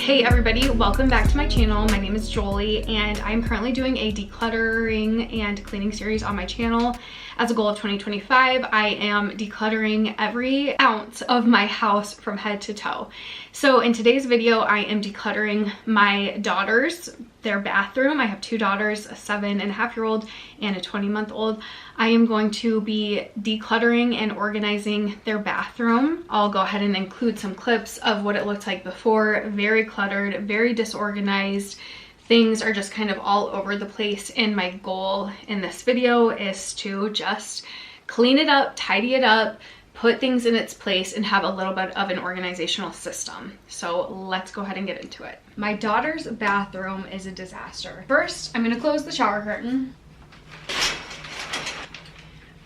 Hey everybody, welcome back to my channel. My name is Jolie and I'm currently doing a decluttering and cleaning series on my channel. As a goal of 2025, I am decluttering every ounce of my house from head to toe. So in today's video, I am decluttering my daughters, their bathroom. I have two daughters, a 7.5-year-old and a 20-month-old. I am going to be decluttering and organizing their bathroom. I'll go ahead and include some clips of what it looked like before. Very cluttered, very disorganized. Things are just kind of all over the place, and my goal in this video is to just clean it up, tidy it up, put things in its place, and have a little bit of an organizational system. So let's go ahead and get into it. My daughter's bathroom is a disaster. First, I'm gonna close the shower curtain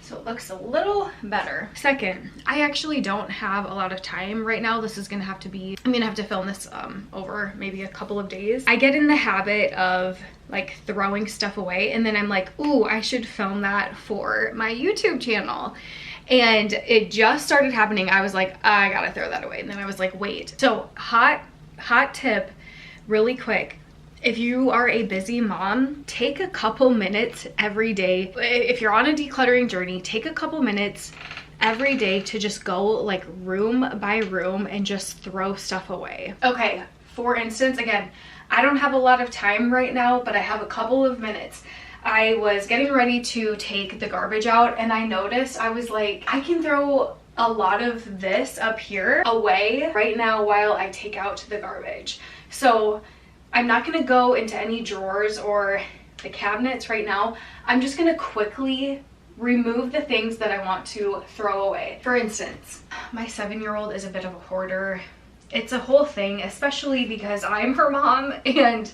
so it looks a little better. Second, I actually don't have a lot of time right now. This is gonna have to be, I'm gonna have to film this over maybe a couple of days. I get in the habit of like throwing stuff away, and then I'm like, ooh, I should film that for my YouTube channel. And it just started happening. I was like, I gotta throw that away. And then I was like, wait. So hot tip, really quick. If you are a busy mom, take a couple minutes every day. If you're on a decluttering journey, take a couple minutes every day to just go like room by room and just throw stuff away. Okay, for instance, again, I don't have a lot of time right now, but I have a couple of minutes. I was getting ready to take the garbage out and I noticed, I was like, I can throw a lot of this up here away right now while I take out the garbage. So I'm not gonna go into any drawers or the cabinets right now. I'm just gonna quickly remove the things that I want to throw away. For instance, my 7-year-old is a bit of a hoarder. It's a whole thing, especially because I'm her mom and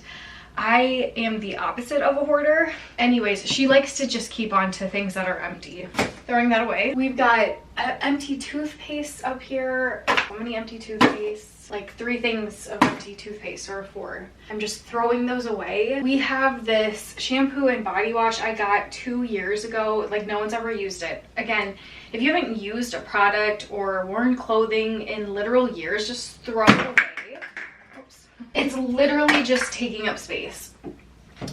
I am the opposite of a hoarder. Anyways, she likes to just keep on to things that are empty. Throwing that away. We've got empty toothpaste up here. How many empty toothpaste? Like 3 things of empty toothpaste, or 4. I'm just throwing those away. We have this shampoo and body wash I got 2 years ago. Like no one's ever used it. Again, if you haven't used a product or worn clothing in literal years, just throw it away. It's literally just taking up space.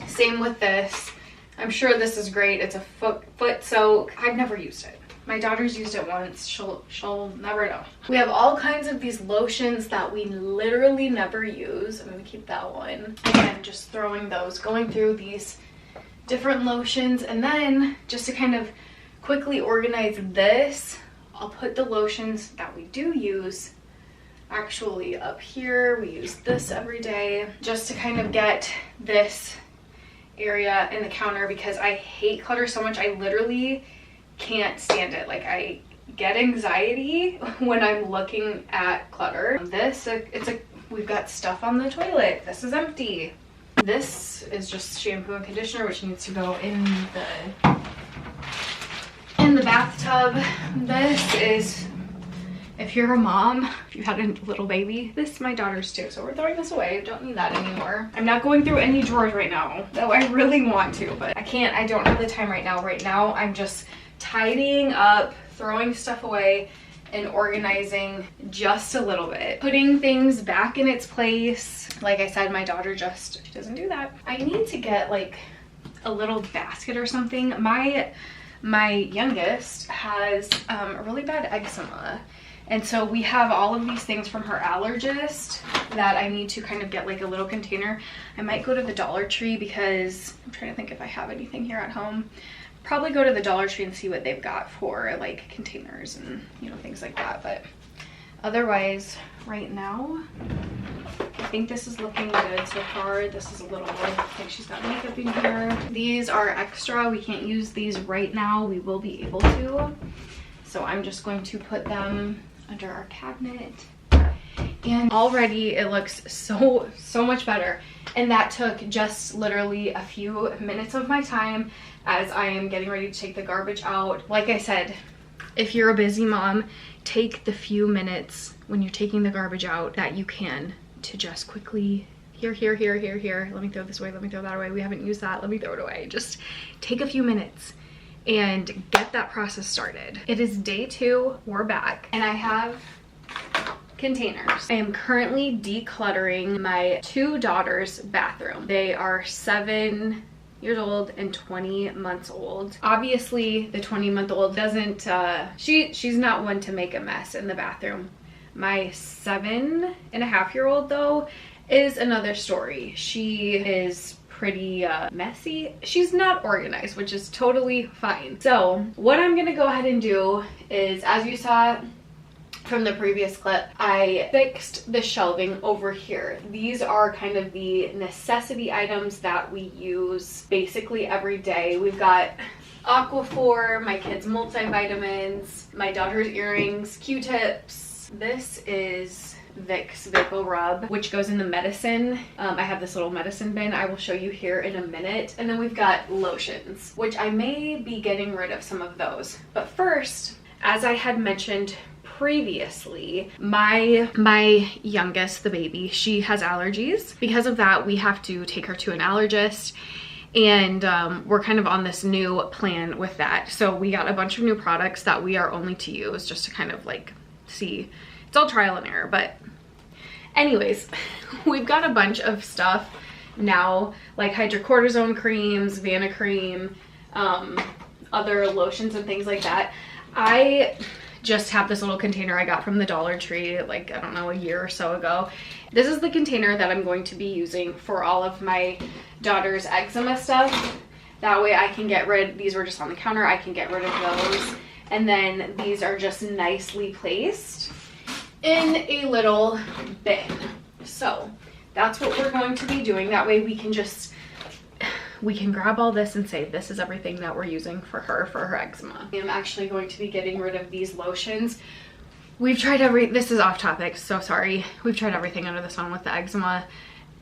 Same with this. I'm sure this is great. It's a foot soak. I've never used it. My daughter's used it once. She'll never know. We have all kinds of these lotions that we literally never use. I'm gonna keep that one. Again, just throwing those, going through these different lotions, and then just to kind of quickly organize this, I'll put the lotions that we do use actually up here. We use this every day just to kind of get this area in the counter, because I hate clutter so much. I literally can't stand it. Like I get anxiety when I'm looking at clutter. This, we've got stuff on the toilet. This is empty. This is just shampoo and conditioner, which needs to go in the bathtub. This is, if you're a mom, if you had a little baby, this is my daughter's too, so we're throwing this away. Don't need that anymore. I'm not going through any drawers right now, though I really want to, but I can't. I don't have the time right now. Right now, I'm just tidying up, throwing stuff away, and organizing just a little bit. Putting things back in its place. Like I said, my daughter she doesn't do that. I need to get like a little basket or something. My youngest has a really bad eczema. And so we have all of these things from her allergist that I need to kind of get like a little container. I might go to the Dollar Tree, because I'm trying to think if I have anything here at home. Probably go to the Dollar Tree and see what they've got for like containers and, you know, things like that. But otherwise, right now, I think this is looking good so far. This is a little, like she's got makeup in here. These are extra. We can't use these right now. We will be able to. So I'm just going to put them under our cabinet. And already it looks so much better. And that took just literally a few minutes of my time as I am getting ready to take the garbage out. Like I said, if you're a busy mom, take the few minutes when you're taking the garbage out that you can to just quickly, here, let me throw this away, let me throw that away, we haven't used that, let me throw it away. Just take a few minutes and get that process started. It is day 2, we're back, and I have containers. I am currently decluttering my 2 daughters' bathroom. They are 7 years old and 20 months old. Obviously, the 20-month-old doesn't, she's not one to make a mess in the bathroom. My 7.5-year-old though is another story. She is pretty messy. She's not organized, which is totally fine. So what I'm gonna go ahead and do is, as you saw from the previous clip, I fixed the shelving over here. These are kind of the necessity items that we use basically every day. We've got Aquaphor, my kids' multivitamins, my daughter's earrings, Q-tips. This is Vicks Vapo Rub, which goes in the medicine. I have this little medicine bin I will show you here in a minute. And then we've got lotions, which I may be getting rid of some of those. But first, as I had mentioned previously, my youngest, the baby, she has allergies. Because of that, we have to take her to an allergist, and we're kind of on this new plan with that. So we got a bunch of new products that we are only to use just to kind of like see. It's all trial and error, but anyways, we've got a bunch of stuff now, like hydrocortisone creams, Vana cream, other lotions and things like that. I just have this little container I got from the Dollar Tree, like, I don't know, a year or so ago. This is the container that I'm going to be using for all of my daughter's eczema stuff. That way I can get rid, these were just on the counter, I can get rid of those. And then these are just nicely placed in a little bin. So that's what we're going to be doing. That way we can just, we can grab all this and say this is everything that we're using for her eczema. I'm actually going to be getting rid of these lotions. We've tried this is off topic, so sorry. We've tried everything under the sun with the eczema,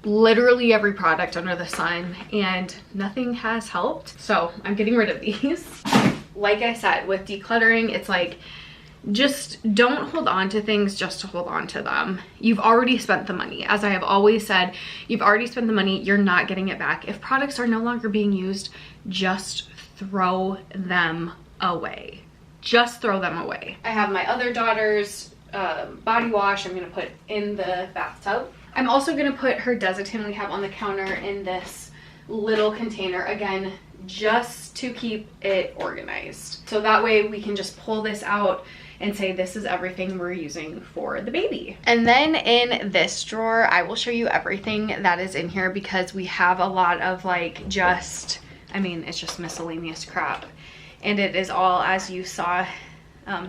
literally every product under the sun, and nothing has helped. So I'm getting rid of these. Like I said, with decluttering, it's like, just don't hold on to things just to hold on to them. You've already spent the money. As I have always said, you've already spent the money, you're not getting it back. If products are no longer being used, just throw them away. Just throw them away. I have my other daughter's body wash I'm gonna put in the bathtub. I'm also gonna put her Desitin we have on the counter in this little container, again, just to keep it organized. So that way we can just pull this out and say this is everything we're using for the baby. And then in this drawer, I will show you everything that is in here, because we have a lot of like just, I mean, it's just miscellaneous crap. And it is all, as you saw,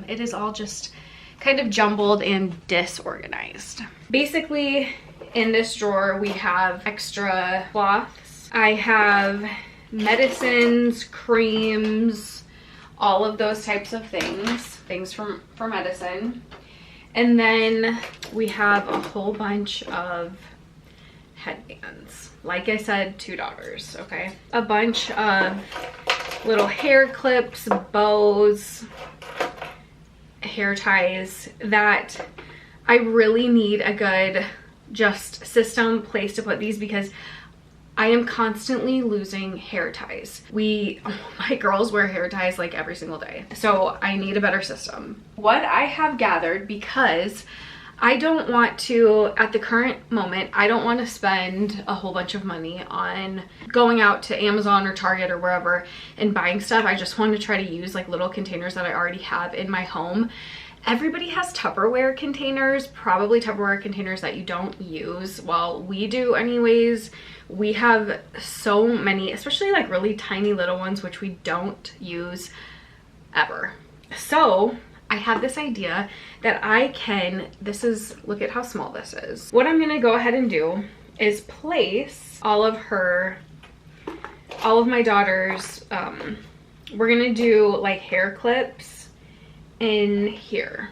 it is all just kind of jumbled and disorganized. Basically, in this drawer, we have extra cloths. I have medicines, creams, all of those types of things for medicine. And then we have a whole bunch of headbands. Like I said, 2 daughters, okay? A bunch of little hair clips, bows, hair ties that I really need a good just system place to put these, because I am constantly losing hair ties. My girls wear hair ties like every single day. So I need a better system. What I have gathered, because I don't want to, at the current moment, I don't want to spend a whole bunch of money on going out to Amazon or Target or wherever and buying stuff. I just want to try to use like little containers that I already have in my home. Everybody has Tupperware containers, probably Tupperware containers that you don't use. Well, we do anyways. We have so many, especially like really tiny little ones, which we don't use ever. So I have this idea that I can, look at how small this is. What I'm gonna go ahead and do is place all of my daughter's, we're gonna do like hair clips in here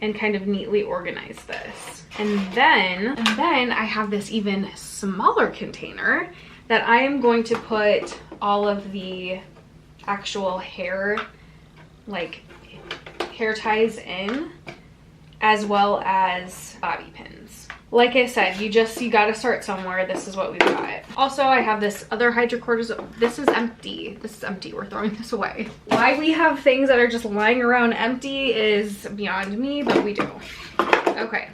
and kind of neatly organize this. And then I have this even smaller container that I am going to put all of the actual hair, like hair ties in, as well as bobby pins. Like I said, you gotta start somewhere. This is what we've got. Also, I have this other hydrocortisone. This is empty. We're throwing this away. Why we have things that are just lying around empty is beyond me, but we do. Okay,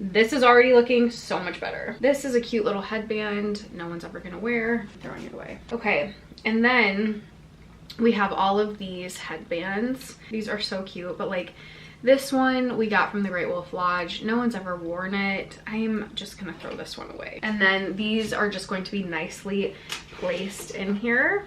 this is already looking so much better. This is a cute little headband no one's ever gonna wear. I'm throwing it away. Okay, and then we have all of these headbands. These are so cute, but like this one we got from the Great Wolf Lodge. No one's ever worn it. I'm just gonna throw this one away. And then these are just going to be nicely placed in here.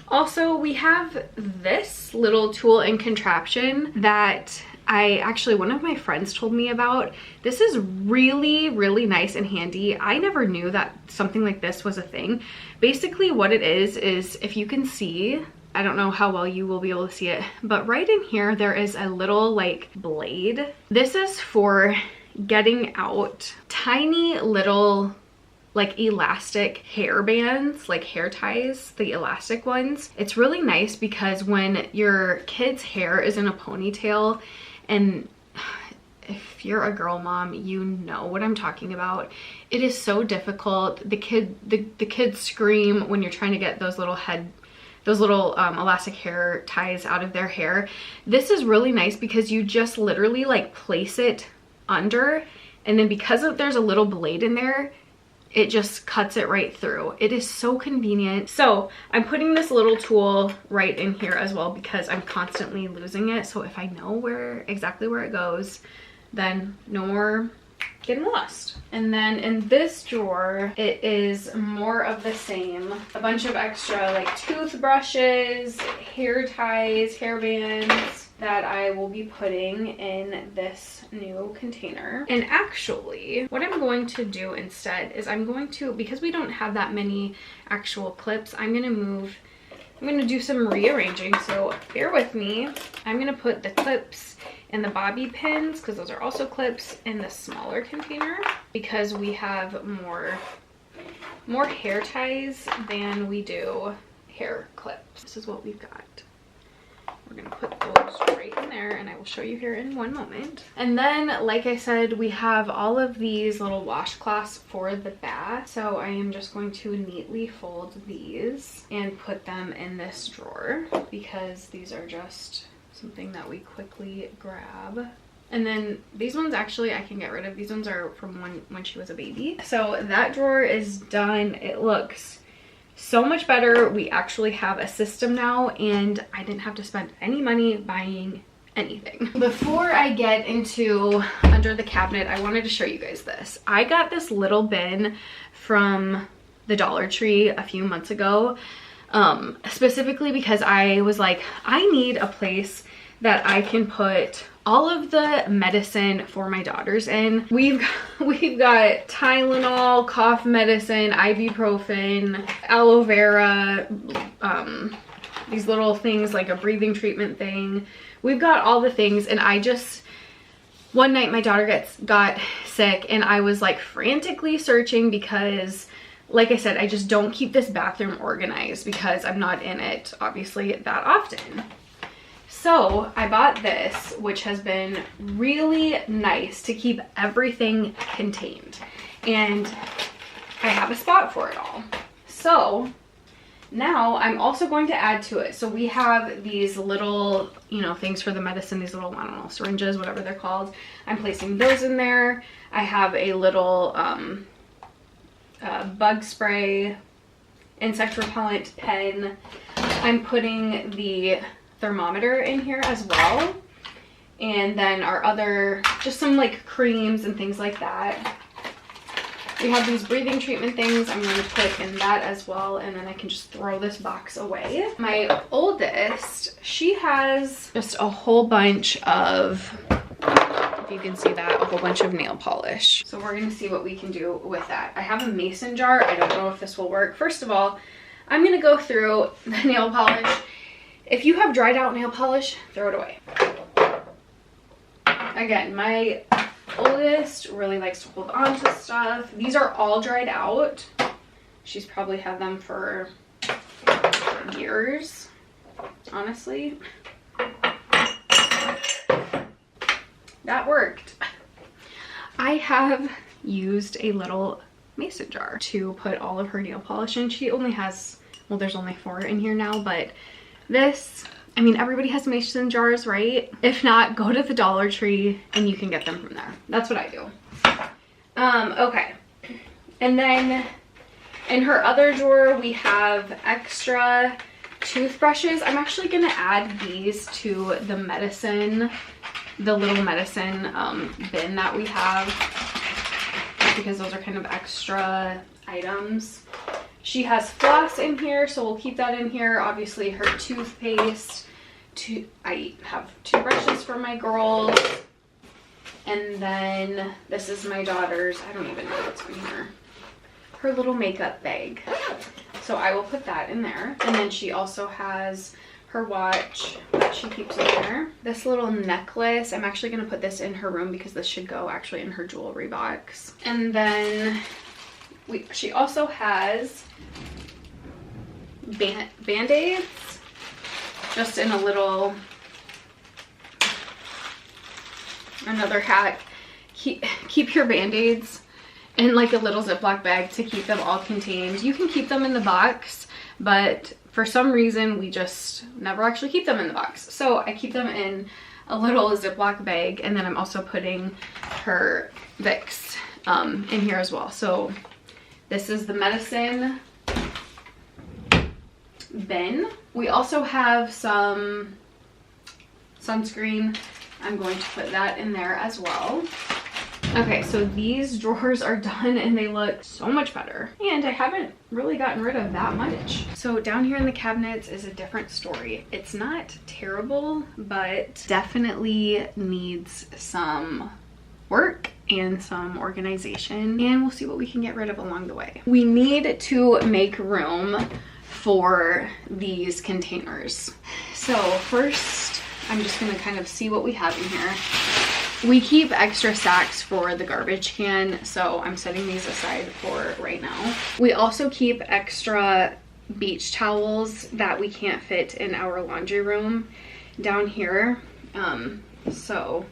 Also, we have this little tool and contraption that one of my friends told me about. This is really, really nice and handy. I never knew that something like this was a thing. Basically what it is if you can see, I don't know how well you will be able to see it, but right in here there is a little like blade. This is for getting out tiny little like elastic hair bands, like hair ties, the elastic ones. It's really nice because when your kid's hair is in a ponytail, and if you're a girl mom, you know what I'm talking about. It is so difficult. The kids scream when you're trying to get those little elastic hair ties out of their hair. This is really nice because you just literally like place it under, and then because there's a little blade in there, it just cuts it right through. It is so convenient. So I'm putting this little tool right in here as well because I'm constantly losing it. So if I know exactly where it goes, then no more getting lost. And then in this drawer, it is more of the same. A bunch of extra like toothbrushes, hair ties, hair bands that I will be putting in this new container. And actually, what I'm going to do instead is I'm going to, because we don't have that many actual clips, I'm gonna do some rearranging, so bear with me. I'm gonna put the clips and the bobby pins, because those are also clips, in the smaller container because we have more hair ties than we do hair clips. This is what we've got. We're gonna put those right in there and I will show you here in one moment. And then, like I said, we have all of these little washcloths for the bath. So I am just going to neatly fold these and put them in this drawer because these are just something that we quickly grab. And then these ones actually I can get rid of. These ones are from when she was a baby. So that drawer is done. It looks so much better. We actually have a system now and I didn't have to spend any money buying anything. Before I get into under the cabinet, I wanted to show you guys this. I got this little bin from the Dollar Tree a few months ago, specifically because I was like, I need a place that I can put all of the medicine for my daughters in. We've got Tylenol, cough medicine, ibuprofen, aloe vera, these little things like a breathing treatment thing. We've got all the things, and one night my daughter got sick and I was like frantically searching because, like I said, I just don't keep this bathroom organized because I'm not in it obviously that often. So I bought this, which has been really nice to keep everything contained. And I have a spot for it all. So now I'm also going to add to it. So we have these little, things for the medicine, these little, I don't know, syringes, whatever they're called. I'm placing those in there. I have a little bug spray, insect repellent pen. I'm putting the thermometer in here as well, and then our other, just some like creams and things like that. We have these breathing treatment things I'm going to put in that as well, and then I can just throw this box away. My oldest, she has just a whole bunch of, if you can see that, a whole bunch of nail polish. So we're going to see what we can do with that. I have a mason jar. I don't know if this will work. First of all, I'm going to go through the nail polish. If you have dried out nail polish, throw it away. Again, my oldest really likes to hold on to stuff. These are all dried out. She's probably had them for years, honestly. That worked. I have used a little mason jar to put all of her nail polish in. She only has, well, there's only 4 in here now, but this I mean, everybody has mason jars, right? If not, go to the Dollar Tree and you can get them from there. That's what I do. Okay. And then in her other drawer, we have extra toothbrushes. I'm actually gonna add these to the medicine, the little medicine bin that we have, because those are kind of extra items. She has floss in here, so we'll keep that in here. Obviously her toothpaste. I have toothbrushes for my girls. And then this is my daughter's, I don't even know what's in here, her little makeup bag. So I will put that in there. And then she also has her watch that she keeps in there. This little necklace, I'm actually gonna put this in her room because this should go actually in her jewelry box. And then she also has Band-Aids, just in a little, another hack. Keep your Band-Aids in like a little Ziploc bag to keep them all contained. You can keep them in the box, but for some reason we just never actually keep them in the box. So I keep them in a little Ziploc bag, and then I'm also putting her Vicks in here as well. So this is the medicine bin. We also have some sunscreen. I'm going to put that in there as well. Okay, so these drawers are done and they look so much better. And I haven't really gotten rid of that much. So down here in the cabinets is a different story. It's not terrible, but definitely needs some work and some organization, and we'll see what we can get rid of along the way. We need to make room for these containers. So first, I'm just gonna kind of see what we have in here. We keep extra sacks for the garbage can, so I'm setting these aside for right now. We also keep extra beach towels that we can't fit in our laundry room down here. So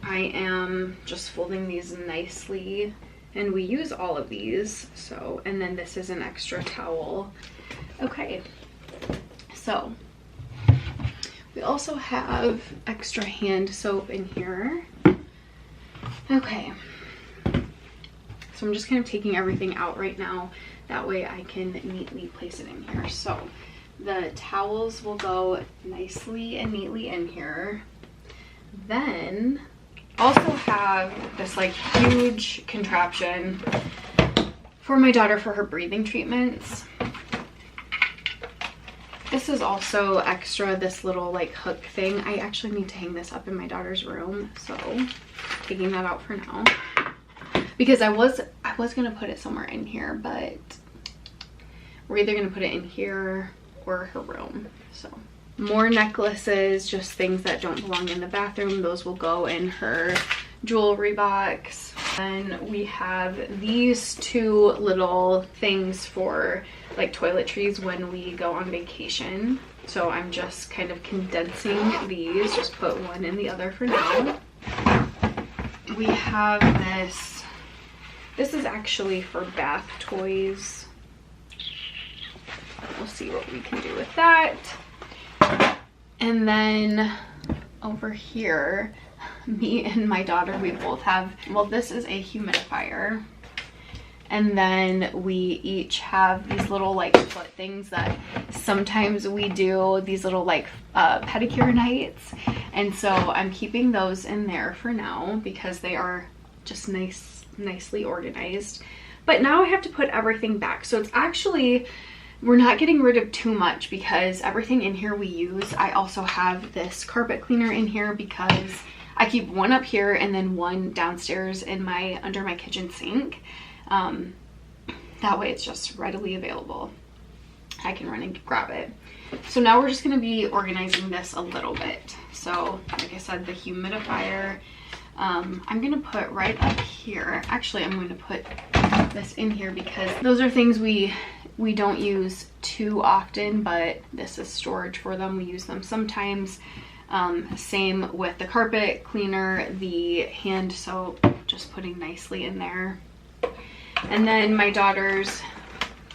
I am just folding these nicely, and we use all of these. So, and then this is an extra towel. Okay, so we also have extra hand soap in here. Okay, so I'm just kind of taking everything out right now. That way I can neatly place it in here. So the towels will go nicely and neatly in here. Then also have this like huge contraption for my daughter for her breathing treatments. This is also extra, this little like hook thing. I actually need to hang this up in my daughter's room, so taking that out for now. Because I was gonna put it somewhere in here, but we're either gonna put it in here or her room. So more necklaces, just things that don't belong in the bathroom. Those will go in her jewelry box. And we have these two little things for like toiletries when we go on vacation. So I'm just kind of condensing these, just put one in the other for now. We have this. This is actually for bath toys. We'll see what we can do with that. And then over here, me and my daughter, we both have, well, this is a humidifier. And then we each have these little like foot things that sometimes we do, these little like pedicure nights. And so I'm keeping those in there for now because they are just nicely organized. But now I have to put everything back. So it's actually, we're not getting rid of too much because everything in here we use. I also have this carpet cleaner in here because I keep one up here and then one downstairs in under my kitchen sink. That way it's just readily available. I can run and grab it. So now we're just going to be organizing this a little bit. So like I said, the humidifier, I'm going to put right up here. Actually, I'm going to put this in here because those are things we don't use too often, but this is storage for them. We use them sometimes. Same with the carpet cleaner, the hand soap, just putting nicely in there. And then my daughter's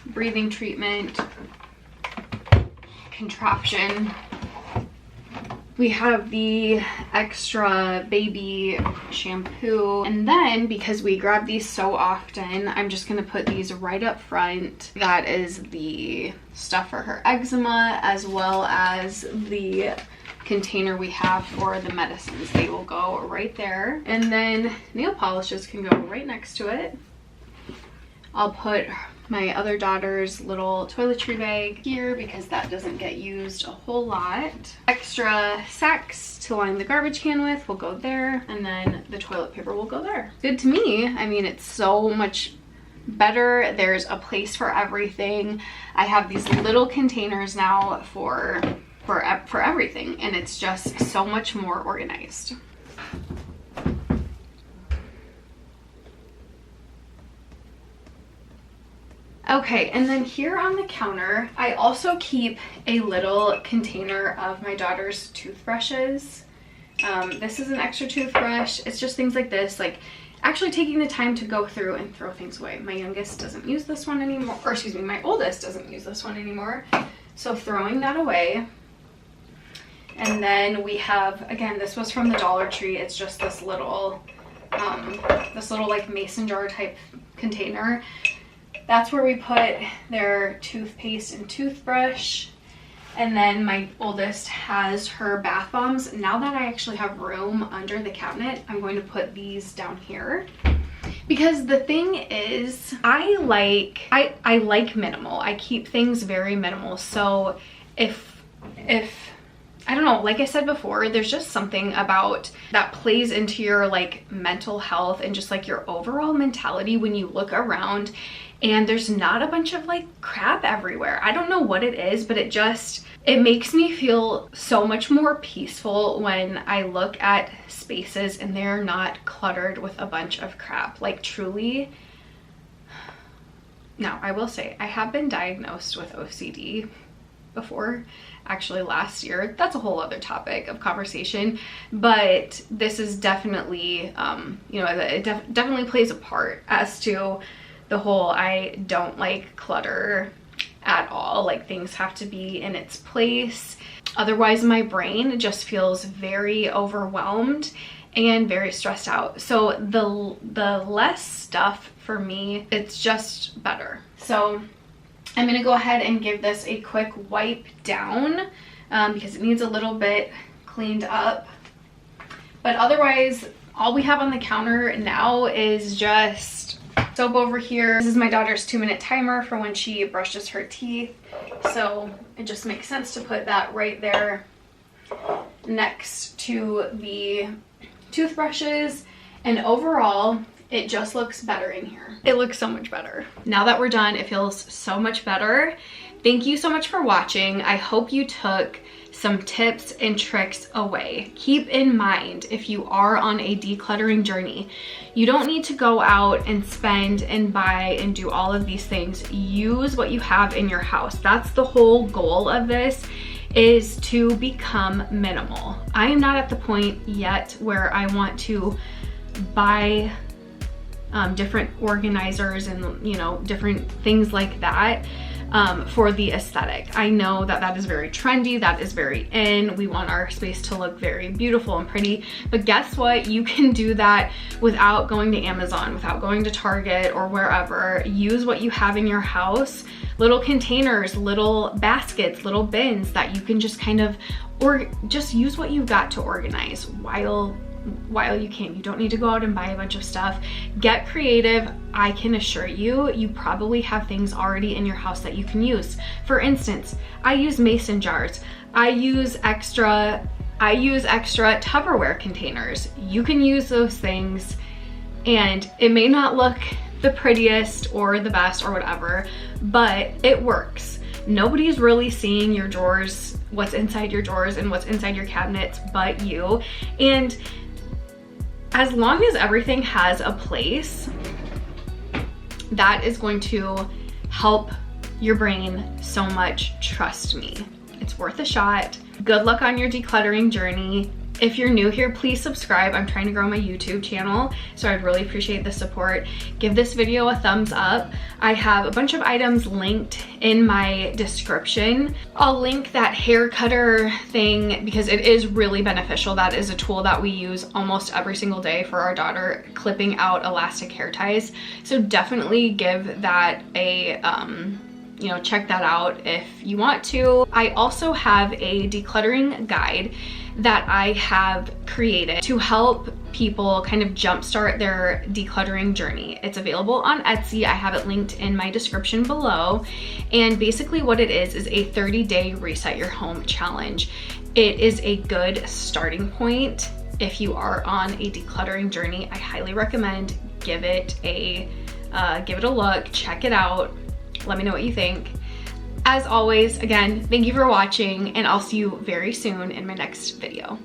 breathing treatment contraption. We have the extra baby shampoo. And then because we grab these so often, I'm just gonna put these right up front. That is the stuff for her eczema, as well as the container we have for the medicines. They will go right there. And then nail polishes can go right next to it. I'll put my other daughter's little toiletry bag here because that doesn't get used a whole lot. Extra sacks to line the garbage can with will go there, and then the toilet paper will go there. Good to me. I mean, it's so much better. There's a place for everything. I have these little containers now for everything, and it's just so much more organized. Okay, and then here on the counter, I also keep a little container of my daughter's toothbrushes. This is an extra toothbrush. It's just things like this, like actually taking the time to go through and throw things away. My youngest doesn't use this one anymore, or excuse me, my oldest doesn't use this one anymore. So throwing that away. And then we have, again, this was from the Dollar Tree. It's just this little like mason jar type container. That's where we put their toothpaste and toothbrush. And then my oldest has her bath bombs. Now that I actually have room under the cabinet, I'm going to put these down here. Because the thing is, I like minimal. I keep things very minimal. So if I don't know, like I said before, there's just something about that plays into your like mental health and just like your overall mentality when you look around and there's not a bunch of like crap everywhere. I don't know what it is, but it makes me feel so much more peaceful when I look at spaces and they're not cluttered with a bunch of crap. Like truly. Now, I will say I have been diagnosed with OCD before, actually last year. That's a whole other topic of conversation, but this is definitely, you know, it definitely plays a part as to the whole I don't like clutter at all. Like things have to be in its place. Otherwise, my brain just feels very overwhelmed and very stressed out. So the less stuff for me, it's just better. So I'm gonna go ahead and give this a quick wipe down because it needs a little bit cleaned up. But otherwise, all we have on the counter now is just soap over here. This is my daughter's 2-minute timer for when she brushes her teeth. So it just makes sense to put that right there next to the toothbrushes. And overall, it just looks better in here. It looks so much better. Now that we're done, it feels so much better. Thank you so much for watching. I hope you took some tips and tricks away. Keep in mind, if you are on a decluttering journey, you don't need to go out and spend and buy and do all of these things. Use what you have in your house. That's the whole goal of this, is to become minimal. I am not at the point yet where I want to buy different organizers and, you know, different things like that for the aesthetic. I know that that is very trendy, that is very in. We want our space to look very beautiful and pretty, but guess what? You can do that without going to Amazon, without going to Target or wherever. Use what you have in your house, little containers, little baskets, little bins that you can just kind of, or just use what you've got to organize while you can. You don't need to go out and buy a bunch of stuff. Get creative. I can assure you, you probably have things already in your house that you can use. For instance, I use mason jars. I use extra Tupperware containers. You can use those things, and it may not look the prettiest or the best or whatever, but it works. Nobody's really seeing your drawers, what's inside your drawers and what's inside your cabinets but you. And as long as everything has a place, that is going to help your brain so much. Trust me, it's worth a shot. Good luck on your decluttering journey. If you're new here, please subscribe. I'm trying to grow my YouTube channel, so I'd really appreciate the support. Give this video a thumbs up. I have a bunch of items linked in my description. I'll link that hair cutter thing because it is really beneficial. That is a tool that we use almost every single day for our daughter, clipping out elastic hair ties. So definitely give that a you know, check that out if you want to. I also have a decluttering guide that I have created to help people kind of jumpstart their decluttering journey. It's available on Etsy. I have it linked in my description below. And basically what it is a 30-day reset your home challenge. It is a good starting point if you are on a decluttering journey. I highly recommend give it a look, check it out. Let me know what you think. As always, again, thank you for watching, and I'll see you very soon in my next video.